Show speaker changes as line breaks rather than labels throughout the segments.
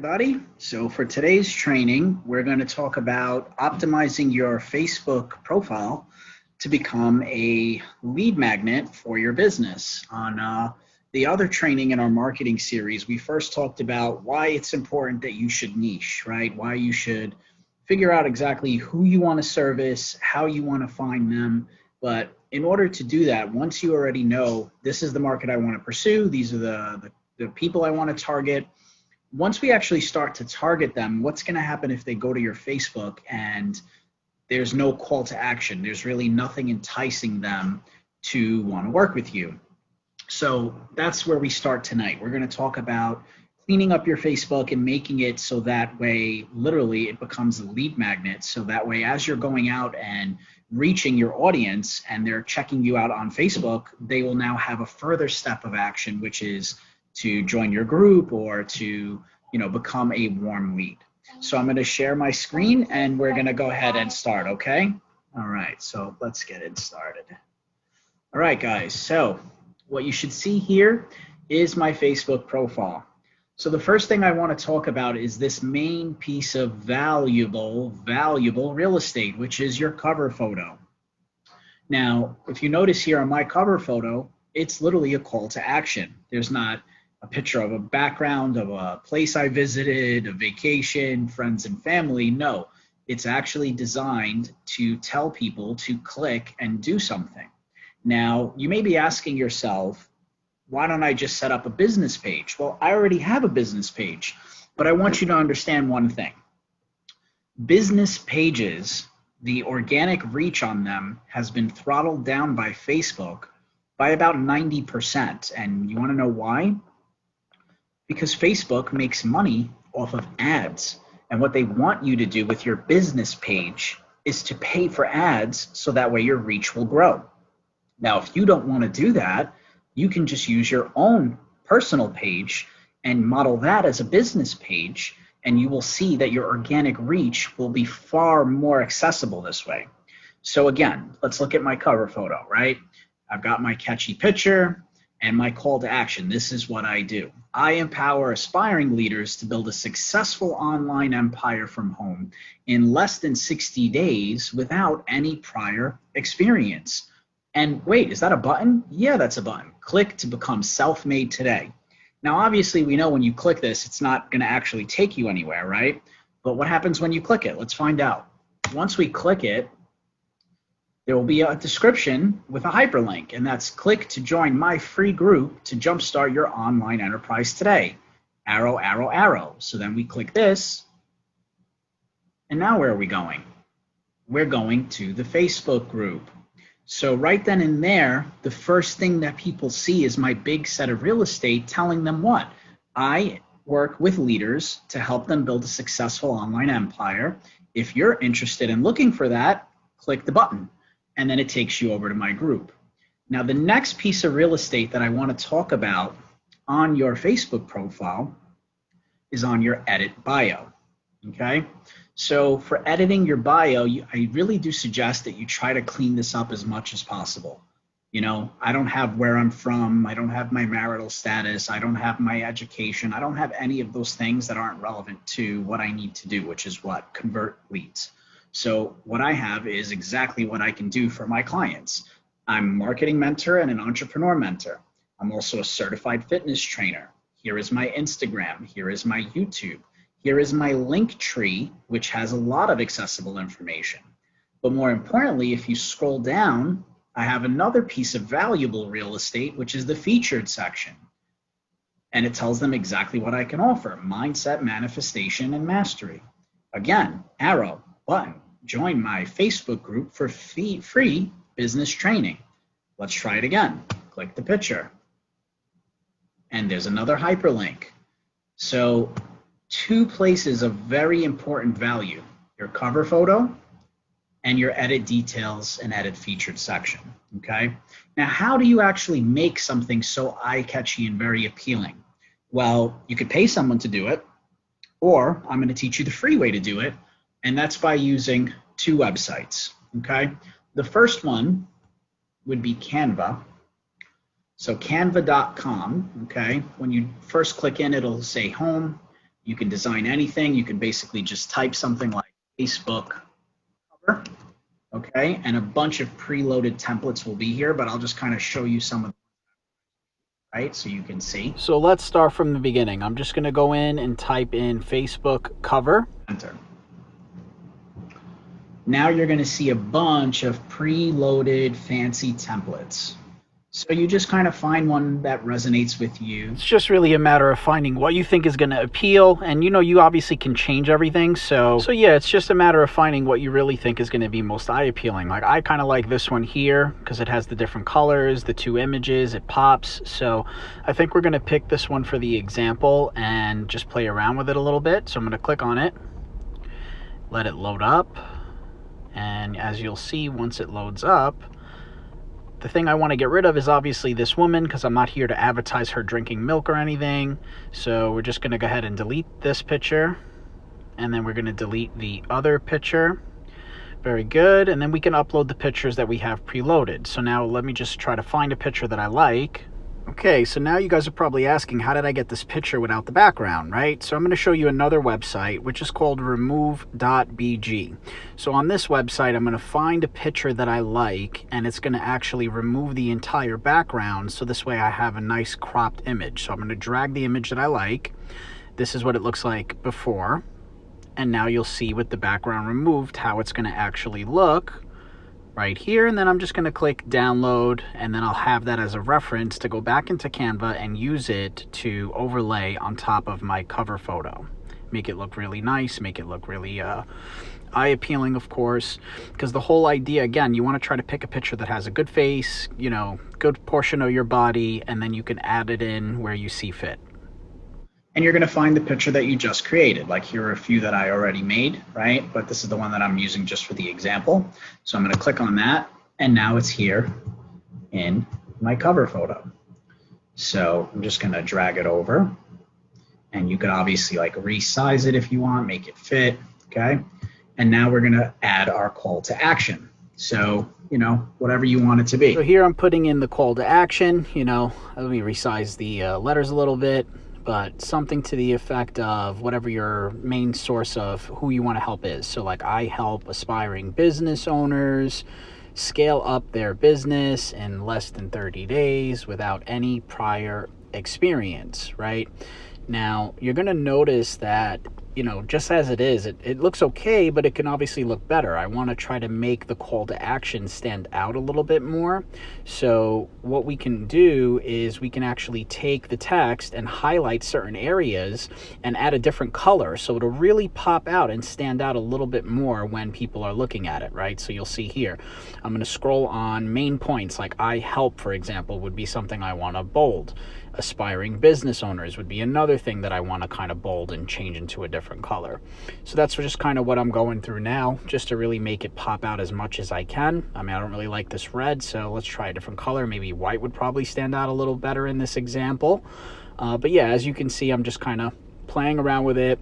everybody. So for today's training, we're going to talk about optimizing your Facebook profile to become a lead magnet for your business. On the other training in our marketing series, we first talked about why it's important that you should niche, right? Why you should figure out exactly who you want to service, how you want to find them. But in order to do that, once you already know this is the market I want to pursue, these are the people I want to target. Once we actually start to target them, what's going to happen if they go to your Facebook and there's no call to action? There's really nothing enticing them to want to work with you. So that's where we start tonight. We're going to talk about cleaning up your Facebook and making it so that way, literally, it becomes a lead magnet. So that way, as you're going out and reaching your audience and they're checking you out on Facebook, they will now have a further step of action, which is to join your group or to, become a warm lead. So I'm going to share my screen and we're going to go ahead and start, okay? All right, so let's get it started. All right, guys, so what you should see here is my Facebook profile. So the first thing I want to talk about is this main piece of valuable real estate, which is your cover photo. Now, if you notice here on my cover photo, it's literally a call to action. There's not a picture of a background of a place I visited, a vacation, friends and family. No, it's actually designed to tell people to click and do something. Now, you may be asking yourself, why don't I just set up a business page? Well, I already have a business page, but I want you to understand one thing. Business pages, the organic reach on them has been throttled down by Facebook by about 90%. And you want to know why? Because Facebook makes money off of ads. And what they want you to do with your business page is to pay for ads so that way your reach will grow. Now, if you don't want to do that, you can just use your own personal page and model that as a business page, and you will see that your organic reach will be far more accessible this way. So again, let's look at my cover photo, right? I've got my catchy picture and my call to action. This is what I do. I empower aspiring leaders to build a successful online empire from home in less than 60 days without any prior experience. And wait, is that a button? Yeah, that's a button. Click to become self-made today. Now, obviously, we know when you click this, it's not going to actually take you anywhere, right? But what happens when you click it? Let's find out. Once we click it, there will be a description with a hyperlink, and that's click to join my free group to jumpstart your online enterprise today. Arrow, arrow, arrow. So then we click this, and now where are we going? We're going to the Facebook group. So right then and there, the first thing that people see is my big set of real estate telling them what? I work with leaders to help them build a successful online empire. If you're interested in looking for that, click the button, and then it takes you over to my group. Now, the next piece of real estate that I want to talk about on your Facebook profile is on your edit bio, okay? So for editing your bio, I really do suggest that you try to clean this up as much as possible. I don't have where I'm from. I don't have my marital status. I don't have my education. I don't have any of those things that aren't relevant to what I need to do, which is what? Convert leads. So what I have is exactly what I can do for my clients. I'm a marketing mentor and an entrepreneur mentor. I'm also a certified fitness trainer. Here is my Instagram. Here is my YouTube. Here is my link tree, which has a lot of accessible information. But more importantly, if you scroll down, I have another piece of valuable real estate, which is the featured section. And it tells them exactly what I can offer: mindset, manifestation, and mastery. Again, arrow, button, join my Facebook group for free business training. Let's try it again. Click the picture. And there's another hyperlink. So two places of very important value: your cover photo and your edit details and edit featured section, okay? Now, how do you actually make something so eye-catchy and very appealing? Well, you could pay someone to do it, or I'm gonna teach you the free way to do it, and that's by using two websites, okay? The first one would be Canva. So canva.com, okay? When you first click in, it'll say home. You can design anything. You can basically just type something like Facebook cover, okay? And a bunch of preloaded templates will be here, but I'll just kind of show you some of them, right? So you can see. So let's start from the beginning. I'm just going to go in and type in Facebook cover. Enter. Now you're going to see a bunch of preloaded fancy templates. So you just kind of find one that resonates with you. It's just really a matter of finding what you think is going to appeal. And you obviously can change everything. So yeah, it's just a matter of finding what you really think is going to be most eye appealing. Like I kind of like this one here because it has the different colors, the 2 images, it pops. So I think we're going to pick this one for the example and just play around with it a little bit. So I'm going to click on it, let it load up. And as you'll see, once it loads up, the thing I want to get rid of is obviously this woman because I'm not here to advertise her drinking milk or anything. So we're just going to go ahead and delete this picture. And then we're going to delete the other picture. Very good. And then we can upload the pictures that we have preloaded. So now let me just try to find a picture that I like. Okay, so now you guys are probably asking, how did I get this picture without the background, right? So I'm going to show you another website, which is called remove.bg. So on this website, I'm going to find a picture that I like, and it's going to actually remove the entire background. So this way I have a nice cropped image. So I'm going to drag the image that I like. This is what it looks like before. And now you'll see with the background removed how it's going to actually look right here. And then I'm just going to click download, and then I'll have that as a reference to go back into Canva and use it to overlay on top of my cover photo. Make it look really nice, make it look really eye appealing, of course, because the whole idea, again, you want to try to pick a picture that has a good face, good portion of your body, and then you can add it in where you see fit. And you're going to find the picture that you just created. Like here are a few that I already made, right? But this is the one that I'm using just for the example. So I'm going to click on that, and now it's here in my cover photo. So I'm just going to drag it over, and you can obviously like resize it if you want, make it fit, okay? And now we're going to add our call to action. So, whatever you want it to be. So here I'm putting in the call to action, let me resize the letters a little bit. But something to the effect of whatever your main source of who you want to help is. So like I help aspiring business owners scale up their business in less than 30 days without any prior experience, right? Now, you're going to notice that, just as it is, it looks okay, but it can obviously look better. I want to try to make the call to action stand out a little bit more. So what we can do is we can actually take the text and highlight certain areas and add a different color. So it'll really pop out and stand out a little bit more when people are looking at it, right? So you'll see here, I'm going to scroll on main points like I help, for example, would be something I want to bold. Aspiring business owners would be another thing that I want to kind of bold and change into a different color. So that's just kind of what I'm going through now, just to really make it pop out as much as I can. I mean, I don't really like this red, so let's try a different color. Maybe white would probably stand out a little better in this example. But yeah, as you can see, I'm just kind of playing around with it,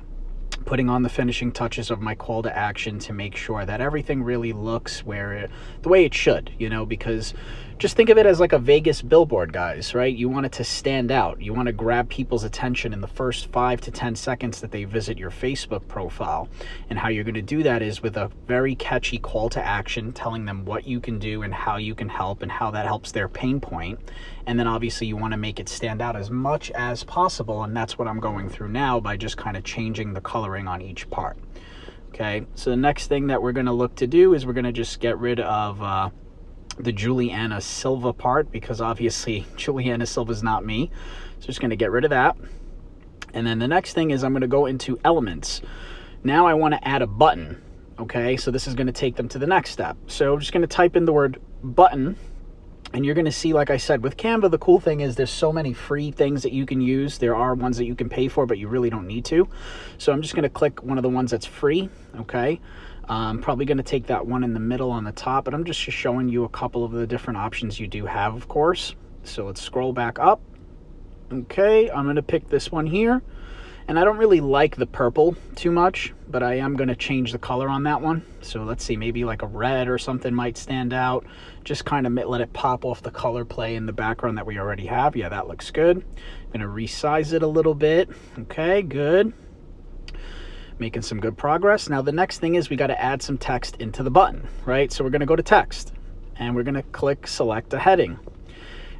putting on the finishing touches of my call to action to make sure that everything really looks the way it should, because just think of it as like a Vegas billboard, guys, right? You want it to stand out. You want to grab people's attention in the first 5 to 10 seconds that they visit your Facebook profile. And how you're going to do that is with a very catchy call to action, telling them what you can do and how you can help and how that helps their pain point. And then obviously you want to make it stand out as much as possible. And that's what I'm going through now by just kind of changing the coloring on each part. Okay, so the next thing that we're going to look to do is we're going to just get rid of the Juliana Silva part, because obviously Juliana Silva is not me. So just going to get rid of that. And then the next thing is I'm going to go into elements. Now I want to add a button. Okay, so this is going to take them to the next step. So I'm just going to type in the word button. And you're going to see, like I said, with Canva, the cool thing is there's so many free things that you can use. There are ones that you can pay for, but you really don't need to. So I'm just going to click one of the ones that's free, okay? I'm probably going to take that one in the middle on the top, but I'm just showing you a couple of the different options you do have, of course. So let's scroll back up. Okay, I'm going to pick this one here. And I don't really like the purple too much, but I am going to change the color on that one. So let's see, maybe like a red or something might stand out. Just kind of let it pop off the color play in the background that we already have. Yeah, that looks good. I'm going to resize it a little bit. Okay, good.
Making some good progress. Now the next thing is we got to add some text into the button, right? So we're going to go to text and we're going to click select a heading.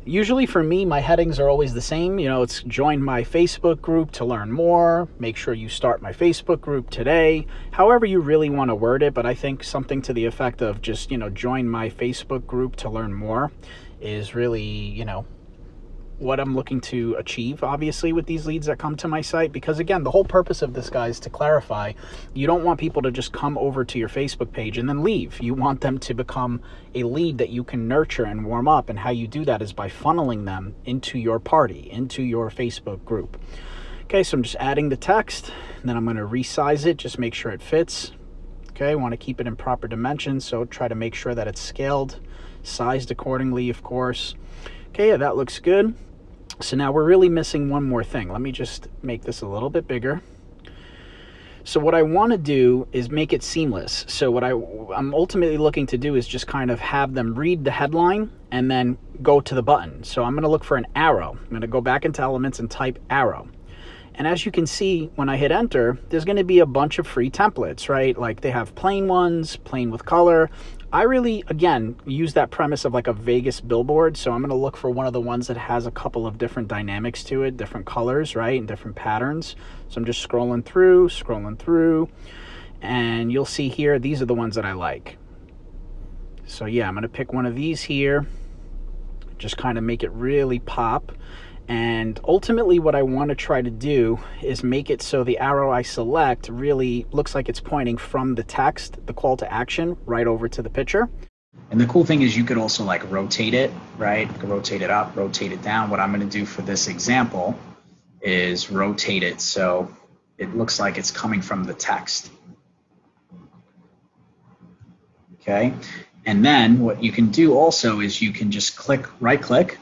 Usually for me, my headings are always the same. You know, it's join my Facebook group to learn more. Make sure you start my Facebook group today. However you really want to word it, but I think something to the effect of just, you know, join my Facebook group to learn more is really, you know, what I'm looking to achieve, obviously, with these leads that come to my site. Because again, the whole purpose of this, guys, to clarify, you don't want people to just come over to your Facebook page and then leave. You want them to become a lead that you can nurture and warm up. And how you do that is by funneling them into your party, into your Facebook group. Okay, so I'm just adding the text, and then I'm going to resize it, just make sure it fits. Okay, I want to keep it in proper dimensions, so try to make sure that it's scaled, sized accordingly, of course. Okay, yeah, that looks good. So now we're really missing one more thing. Let me just make this a little bit bigger. So what I want to do is make it seamless. So what I'm ultimately looking to do is just kind of have them read the headline and then go to the button. So I'm going to look for an arrow. I'm going to go back into Elements and type arrow. And as you can see, when I hit enter, there's going to be a bunch of free templates, right? Like they have plain ones, plain with color. I really, again, use that premise of like a Vegas billboard. So I'm going to look for one of the ones that has a couple of different dynamics to it, different colors, right? And different patterns. So I'm just scrolling through. And you'll see here, these are the ones that I like. So yeah, I'm going to pick one of these here. Just kind of make it really pop. And ultimately what I want to try to do is make it so the arrow I select really looks like it's pointing from the text, the call to action, right over to the picture.
And the cool thing is you could also like rotate it, right? You could rotate it up, rotate it down. What I'm going to do for this example is rotate it so it looks like it's coming from the text. Okay. And then what you can do also is you can just right click,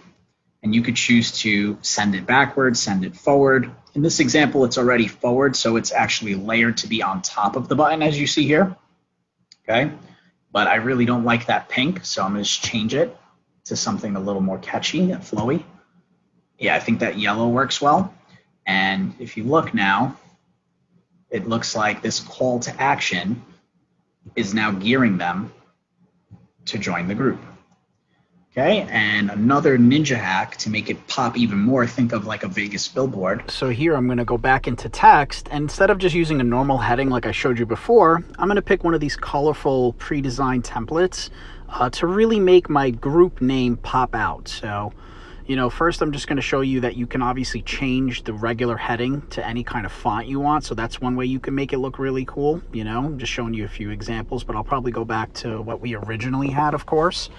and you could choose to send it backwards, send it forward. In this example, it's already forward, so it's actually layered to be on top of the button, as you see here. Okay, but I really don't like that pink, so I'm gonna just change it to something a little more catchy and flowy. Yeah, I think that yellow works well. And if you look now, it looks like this call to action is now gearing them to join the group. Okay, and another ninja hack to make it pop even more, think of like a Vegas billboard.
So here I'm going to go back into text, and instead of just using a normal heading like I showed you before, I'm going to pick one of these colorful pre-designed templates to really make my group name pop out. So, you know, first I'm just going to show you that you can obviously change the regular heading to any kind of font you want. So that's one way you can make it look really cool. You know, I'm just showing you a few examples, but I'll probably go back to what we originally had, of course.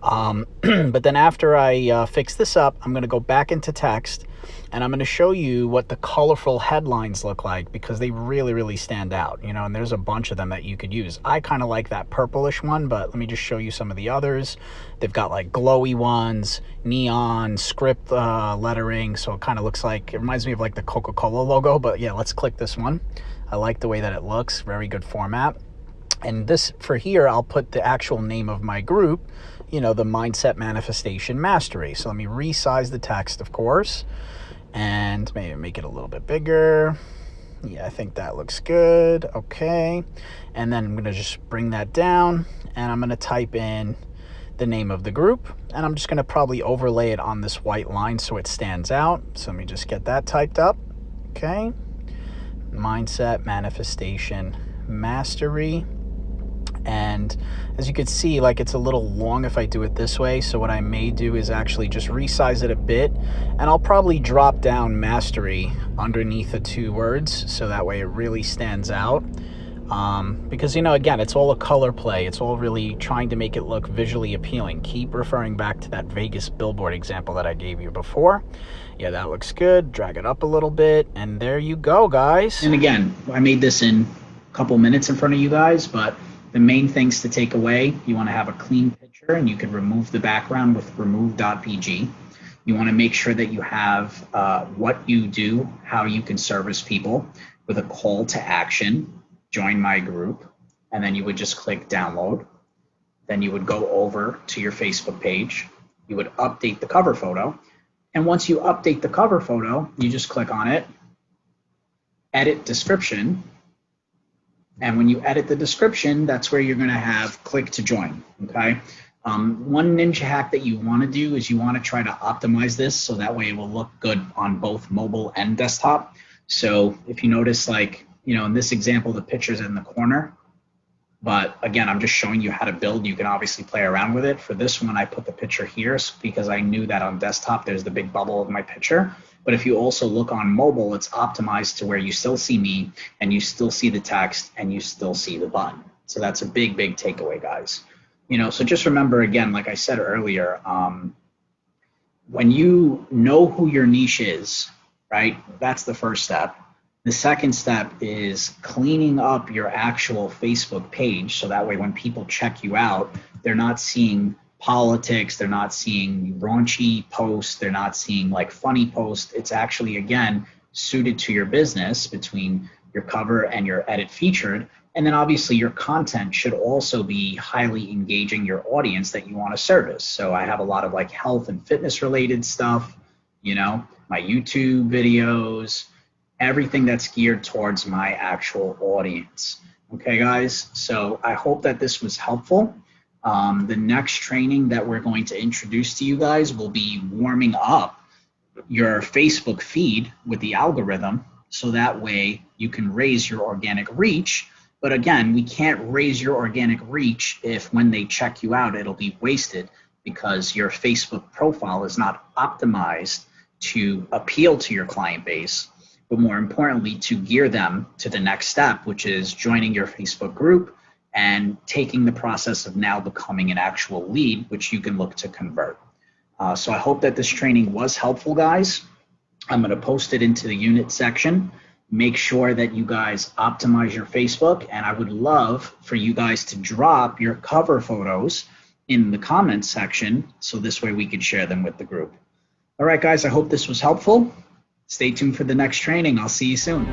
But then after I fix this up, I'm going to go back into text, and I'm going to show you what the colorful headlines look like, because they really, really stand out, you know, and there's a bunch of them that you could use. I kind of like that purplish one, but let me just show you some of the others. They've got like glowy ones, neon, script lettering, so it kind of looks like, it reminds me of like the Coca-Cola logo, but yeah, let's click this one. I like the way that it looks, very good format. And this, for here, I'll put the actual name of my group, you know, the Mindset Manifestation Mastery. So let me resize the text, of course, and maybe make it a little bit bigger. Yeah, I think that looks good. Okay. And then I'm going to just bring that down, and I'm going to type in the name of the group, and I'm just going to probably overlay it on this white line so it stands out. So let me just get that typed up. Okay. Mindset Manifestation Mastery. And as you can see, like, it's a little long if I do it this way. So what I may do is actually just resize it a bit, and I'll probably drop down mastery underneath the two words, so that way it really stands out. Because, you know, again, it's all a color play. It's all really trying to make it look visually appealing. Keep referring back to that Vegas billboard example that I gave you before. Yeah, that looks good. Drag it up a little bit, and there you go, guys.
And again, I made this in a couple minutes in front of you guys, but the main things to take away, you want to have a clean picture, and you can remove the background with remove.pg. You want to make sure that you have what you do, how you can service people with a call to action, join my group, and then you would just click download. Then you would go over to your Facebook page. You would update the cover photo. And once you update the cover photo, you just click on it, edit description, And when you edit the description, that's where you're going to have click to join. Okay. One ninja hack that you want to do is you want to try to optimize this so that way it will look good on both mobile and desktop. So if you notice, like, in this example, the picture's in the corner. But again, I'm just showing you how to build. You can obviously play around with it. For this one, I put the picture here because I knew that on desktop, there's the big bubble of my picture. But if you also look on mobile, it's optimized to where you still see me and you still see the text and you still see the button. So that's a big, big takeaway, guys. So just remember, again, like I said earlier, when you know who your niche is, right, that's the first step. The second step is cleaning up your actual Facebook page so that way when people check you out, they're not seeing politics, they're not seeing raunchy posts, they're not seeing like funny posts. It's actually, again, suited to your business between your cover and your edit featured. And then obviously your content should also be highly engaging your audience that you want to service. So I have a lot of like health and fitness related stuff, my YouTube videos, everything that's geared towards my actual audience. Okay, guys, so I hope that this was helpful. The next training that we're going to introduce to you guys will be warming up your Facebook feed with the algorithm so that way you can raise your organic reach. But again, we can't raise your organic reach if when they check you out, it'll be wasted because your Facebook profile is not optimized to appeal to your client base, but more importantly, to gear them to the next step, which is joining your Facebook group and taking the process of now becoming an actual lead, which you can look to convert. So I hope that this training was helpful, guys. I'm going to post it into the unit section. Make sure that you guys optimize your Facebook, and I would love for you guys to drop your cover photos in the comments section so this way we could share them with the group. All right, guys, I hope this was helpful. Stay tuned for the next training. I'll see you soon.